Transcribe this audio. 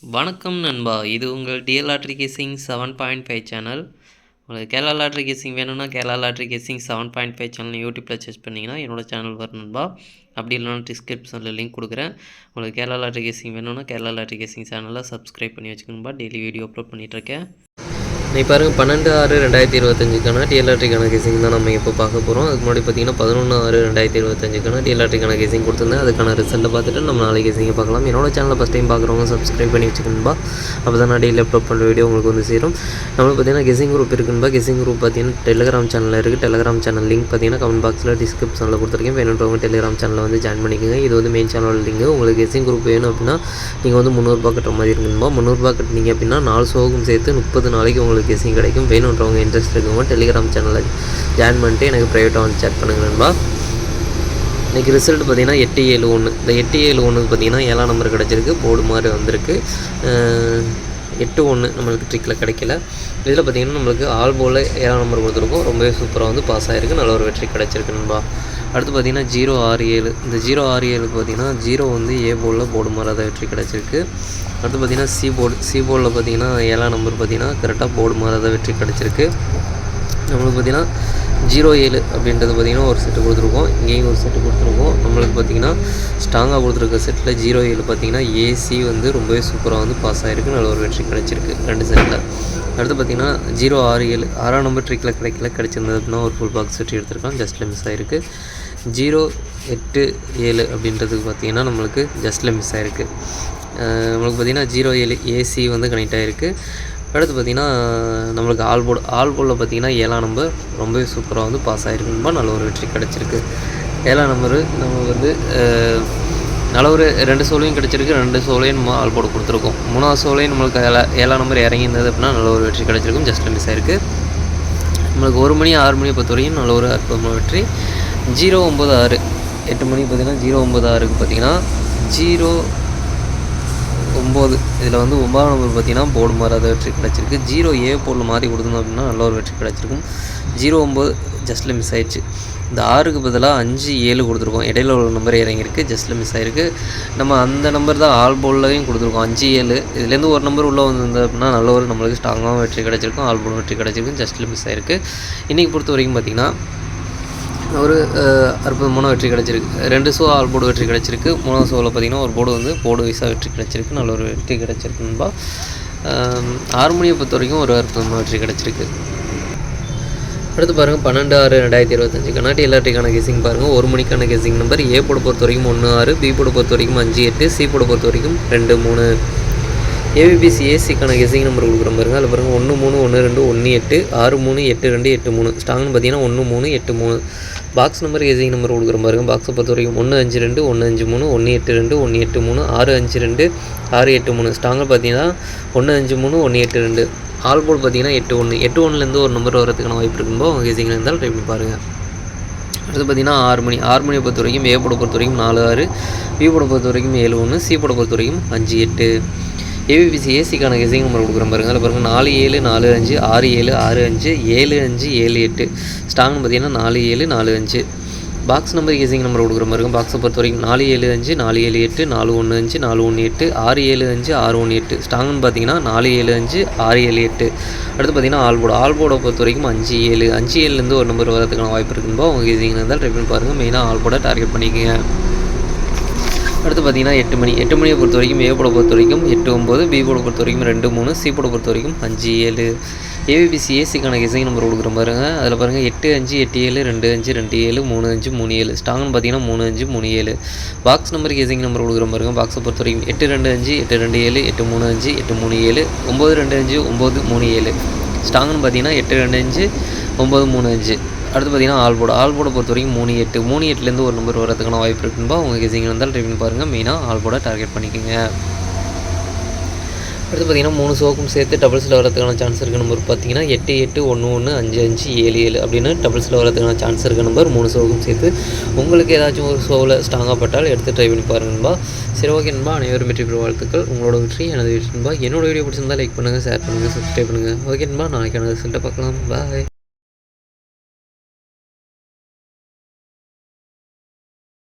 வணக்கம் நண்பா, இது உங்கள் டிஎல் லாட்ரி கேசிங் 7.5 சேனல். உங்களுக்கு கேரளா லாட்ரி கேசிங் வேணும்னா கேரளா லாட்ரி கேசிங் 7.5 சேனல் யூடியூப்பில் சர்ச் பண்ணிங்கன்னா என்னோட சேனல் வரும் நண்பா. அப்படி இல்லைனா டிஸ்கிரிப்ஷனில் லிங்க் கொடுக்குறேன். உங்களுக்கு கேரளா லாட்ரி கேசிங் வேணும்னா கேரளா லாட்ரி கேசிங் சேனலை சப்ஸ்கிரைப் பண்ணி வச்சுக்கணும்பா. டெய்லி வீடியோ அப்லோட் பண்ணிகிட்ருக்கேன். நீ பாருங்கள், 12/6/2025 டிஎல்ஆர்டிக்கான கேசிங் தான் நம்ம இப்போ பார்க்க போகிறோம். அதுக்கு முன்னாடி பார்த்தீங்கன்னா 11/6/2025 டிஎல்ஆர்டிக்கான கேசிங் கொடுத்துருந்தேன். அதுக்கான ரிசல்ட்டை பார்த்துட்டு நம்ம நாளைக்கு கேசிங்கை பார்க்கலாம். என்னோட சேனலை ஃபஸ்ட் டைம் பார்க்குறவங்க சப்ஸ்கிரைப் பண்ணி வச்சுக்கணும்பா. அப்போ தான் நான் டெய்லி அப்லோட் பண்ணுற வீடியோ உங்களுக்கு வந்து சேரும். நம்மளுக்கு பார்த்தீங்கன்னா கெசிங் குரூப் இருக்குன்பா. கெசிங் குரூப் பார்த்தீங்கன்னா டெலிகிராம் சேனலில் இருக்குது. டெலிகிராம் சேனல் லிங்க் பார்த்தீங்கன்னா கமெண்ட் பாக்ஸில் டிஸ்கிரிப்ஷனில் கொடுத்துருக்கேன். வேணுன்றவங்க டெலிகிராம் சேனலில் வந்து ஜாயின் பண்ணிக்கோங்க. இது வந்து மெயின் சேனல் லிங்க். உங்களுக்கு கெசிங் குரூப் வேணும் அப்படின்னா நீங்கள் வந்து 300 கட்டுற மாதிரி இருக்குன்பா. 300 கட்டினீங்க அப்படின்னா 4 ஷோவுக்கும் சேர்த்து 30 நாளைக்கு உங்களுக்கு கெசிங் கிடைக்கும். வேணுன்றவங்க இன்ட்ரெஸ்ட் இருக்கவங்க டெலிகிராம் சேனலில் ஜாயின் பண்ணிட்டு எனக்கு ப்ரைவேட்டாக வந்து சேட் பண்ணுங்க நண்பா. இன்றைக்கி ரிசல்ட் பார்த்திங்கன்னா 871. இந்த 871 பார்த்திங்கன்னா 7ஆம் நம்பர் கிடச்சிருக்கு. போர்டு மாதிரி வந்திருக்கு. 81 நம்மளுக்கு ட்ரிக்கில் கிடைக்கல. இதில் பார்த்திங்கன்னா நம்மளுக்கு ஆல் போல் 7ஆம் நம்பர் கொடுத்துருக்கோம். ரொம்பவே சூப்பராக வந்து பாஸ் ஆகிருக்கு. நல்ல ஒரு வெற்றி கிடச்சிருக்கு நண்பா. அடுத்து பார்த்திங்கன்னா 067. இந்த 067க்கு பார்த்திங்கன்னா 0 வந்து ஏ போர்டில் போர்டு மாதிரி தான் வெற்றி கிடச்சிருக்கு. அடுத்து பார்த்திங்கன்னா சி போர்டில் பார்த்திங்கன்னா 7ஆம் நம்பர் பார்த்திங்கன்னா கரெக்டாக போர்டு மாதிரி தான் வெற்றி கிடச்சிருக்கு. நம்மளுக்கு பார்த்திங்கன்னா 07 அப்படின்றது பார்த்திங்கன்னா ஒரு செட்டு கொடுத்துருக்கோம். இங்கேயும் ஒரு செட்டு கொடுத்துருக்கோம். நம்மளுக்கு பார்த்திங்கன்னா ஸ்ட்ராங்காக கொடுத்துருக்க செட்டில் 07 பார்த்திங்கன்னா ஏசி வந்து ரொம்பவே சூப்பராக வந்து பாஸ் ஆகிருக்கு. நல்ல ஒரு வெற்றி கிடச்சிருக்கு 2 செட்டில். அடுத்து பார்த்திங்கன்னா 067 6ஆம் நம்பர் ட்ரிக்கில் கிடச்சிருந்தது அப்படின்னா ஒரு ஃபுல் பாக்ஸ் வெற்றி எடுத்துருக்கலாம். ஜஸ்ட்டில் மிஸ் ஆகிருக்கு. 087 அப்படின்றதுக்கு பார்த்திங்கன்னா நம்மளுக்கு ஜஸ்ட்டில் மிஸ் ஆகிருக்கு. நம்மளுக்கு பார்த்திங்கன்னா 07 ஏசி வந்து கனெக்ட் ஆகிருக்கு. அடுத்து பார்த்திங்கன்னா நம்மளுக்கு ஆல் போர்டில் பார்த்திங்கன்னா 7ஆம் நம்பர் ரொம்பவே சூப்பராக வந்து பாஸ் ஆகிருக்குன்பா. நல்ல ஒரு வெற்றி கிடச்சிருக்கு. 7ஆம் நம்பரு நம்ம வந்து நல்ல ஒரு 2 சோலையும் கிடச்சிருக்கு. 2 சோலையும் நம்ம ஆல் போர்டு கொடுத்துருக்கோம். 3ஆவது சோலையும் நம்மளுக்கு 7ஆம் நம்பர் இறங்கியிருந்தது அப்படின்னா நல்ல ஒரு வெற்றி கிடச்சிருக்கும். ஜஸ்ட்டில் மிஸ் ஆகிருக்கு. நம்மளுக்கு 1 மணி 6 மணி பொறுத்த வரைக்கும் நல்ல ஒரு அற்புதமான வெற்றி. 096 8 மணி பார்த்திங்கன்னா 096க்கு பார்த்திங்கன்னா 09 இதில் வந்து 9ஆம் நம்பர் பார்த்திங்கன்னா போர்டு மாறாத வெற்றி கிடச்சிருக்கு. 0A போர்டில் மாற்றி கொடுத்தோம் அப்படின்னா நல்ல ஒரு வெற்றி கிடச்சிருக்கும். 09 ஜஸ்ட்டில் மிஸ் ஆயிடுச்சு. இந்த 6க்கு பதிலாக 5-7 கொடுத்துருக்கோம். இடையில உள்ள நம்பர் இறங்கியிருக்கு. ஜஸ்ட்டில் மிஸ் ஆகிருக்கு. நம்ம அந்த நம்பர் தான் ஆல் போர்ட்லையும் கொடுத்துருக்கோம் 5-7. இதுலேருந்து ஒரு நம்பர் உள்ளே வந்திருந்தது அப்படின்னா நல்ல ஒரு நம்மளுக்கு ஸ்ட்ராங்காகவும் வெற்றி கிடச்சிருக்கும். ஆல் போர்டு வெற்றி கிடச்சிருக்கும். ஜஸ்ட்டில் மிஸ் ஆகிருக்கு. இன்றைக்கி பொறுத்த வரைக்கும் பார்த்திங்கன்னா ஒரு அற்புதமான வெற்றி கிடச்சிருக்கு. 2 ஷோ ஆல் போர்டு வெற்றி கிடச்சிருக்கு. 3ஆவது ஷோவில் பார்த்திங்கன்னா ஒரு போர்டு வந்து போர்டு வைஸாக வெற்றி கிடச்சிருக்கு. நல்ல ஒரு வெற்றி கிடச்சிருக்குன்பா. 6 மணியை பொறுத்த வரைக்கும் ஒரு அற்புதமான வெற்றி கிடச்சிருக்கு. அடுத்து பாருங்கள் 12/6/2025 டிஎல்ஆர்டிக்கான கெசிங் பாருங்கள். 1 மணிக்கான கெசிங் நம்பர் ஏ போர்டு பொறுத்த வரைக்கும் 16, பி போர்டு பொறுத்த வரைக்கும் 58, சி போர்டு பொறுத்த வரைக்கும் 23. ஏபிபிசி ஏசிக்கான கெசிங் நம்பர் கொடுக்குற பாருங்கள். அதில் பாருங்கள் 1312 18 6382 83. ஸ்ட்ராங்னு பார்த்தீங்கன்னா 1383. பாக்ஸ் நம்பர் கெசிங் நம்பர் கொடுக்குற பாருங்க. பாக்ஸை பொறுத்த வரைக்கும் 152 153 182 183 652 683. ஸ்ட்ராங்கு பார்த்தீங்கன்னா 153 182. ஆல் போர்டு பார்த்தீங்கன்னா 81 ஒரு நம்பர் வரதுக்கான வாய்ப்பு இருக்கும்போது உங்கள் கெசிங்கில் இருந்தால் ட்ரை பண்ணி பாருங்கள். அடுத்து பார்த்திங்கன்னா 6 மணியை பொறுத்த வரைக்கும் ஏ போர்டை பொறுத்த வரைக்கும் 46, பி போர்டை பொறுத்த வரைக்கும் 71, சி போர்டை பொறுத்த வரைக்கும் 58. ஏபிபிசி ஏசிக்கான கெசிங் நம்பர் கொடுக்குறேன் பாருங்கள். அதில் பாருங்கள் 47 45 67 65 75 78. ஸ்ட்ராங்னு பார்த்தீங்கன்னா 47 45. பாக்ஸ் நம்பர் கெசிங் நம்பர் கொடுக்குற பாருங்கள். பாக்ஸை பொறுத்த வரைக்கும் 475 478 415 418 675 618. ஸ்ட்ராங்னு பார்த்தீங்கன்னா 475 678. அடுத்து பார்த்திங்கன்னா ஆல் போர்டை பொறுத்த வரைக்கும் 57 57 ஒரு நம்பர் வரதுக்கான வாய்ப்பு இருக்குன்பா. உங்கள் கெசிங் இருந்தால் ட்ரை பண்ணி பாருங்கள். மெயினாக ஆல் போர்டை டார்கெட் பண்ணிக்கோங்க. அடுத்து பார்த்திங்கன்னா 8 மணியை பொறுத்த வரைக்கும் ஏ போர்டை பொறுத்த வரைக்கும் 89, பி போர்டை பொறுத்த வரைக்கும் 23, சி போர்டை பொறுத்த வரைக்கும் 57. ஏபிபிசி ஏசிக்கான கெசிங் நம்பர் கொடுக்குற பாருங்கள். அதில் பாருங்கள் 85 87 25 27 35 37. ஸ்ட்ராங்னு பார்த்தீங்கன்னா 35 37. பாக்ஸ் நம்பர் கெசிங் நம்பர் கொடுக்குற பாருங்கள். பாக்ஸை பொறுத்த வரைக்கும் 825 827 835 837 925 937. ஸ்ட்ராங்னு பார்த்தீங்கன்னா 825 935. அடுத்து பார்த்திங்கன்னா ஆல் போர்டை பொறுத்த வரைக்கும் 38 38 ஒரு நம்பர் வரதுக்கான வாய்ப்பு இருக்குன்பா. உங்கள் கெசிங் இருந்தால் ட்ரை பண்ணி பாருங்கள். மெயினாக ஆல் போர்டை டார்கெட் பண்ணிக்கோங்க. அடுத்து பார்த்திங்கன்னா 3 ஷோக்கும் சேர்த்து டபுள்ஸில் வரதுக்கான சான்ஸ் இருக்க நம்பர் பார்த்திங்கன்னா 8 8 1 1 5 5 7 7 அப்படின்னு டபுள்ஸில் வரதுக்கான சான்ஸ் இருக்க நம்பர் 3 ஷோக்கும் சேர்த்து. உங்களுக்கு ஏதாச்சும் ஒரு ஷோவில் ஸ்ட்ராங்காக பட்டால் எடுத்து ட்ரை பண்ணி பாருங்கன்பா. சரி, ஓகே நண்பா. அனைவரும் வெற்றி பெறும் வாழ்த்துக்கள். உங்களோட வெற்றி எனது வெற்றி நண்பா. என்னோட வீடியோ பிடிச்சிருந்தால் லைக் பண்ணுங்கள், ஷேர் பண்ணுங்கள், சப்ஸ்கிரைப் பண்ணுங்கள். ஓகே நண்பா. நாளைக்கான ரிசல்ட்டை பார்க்கலாம். பாய்.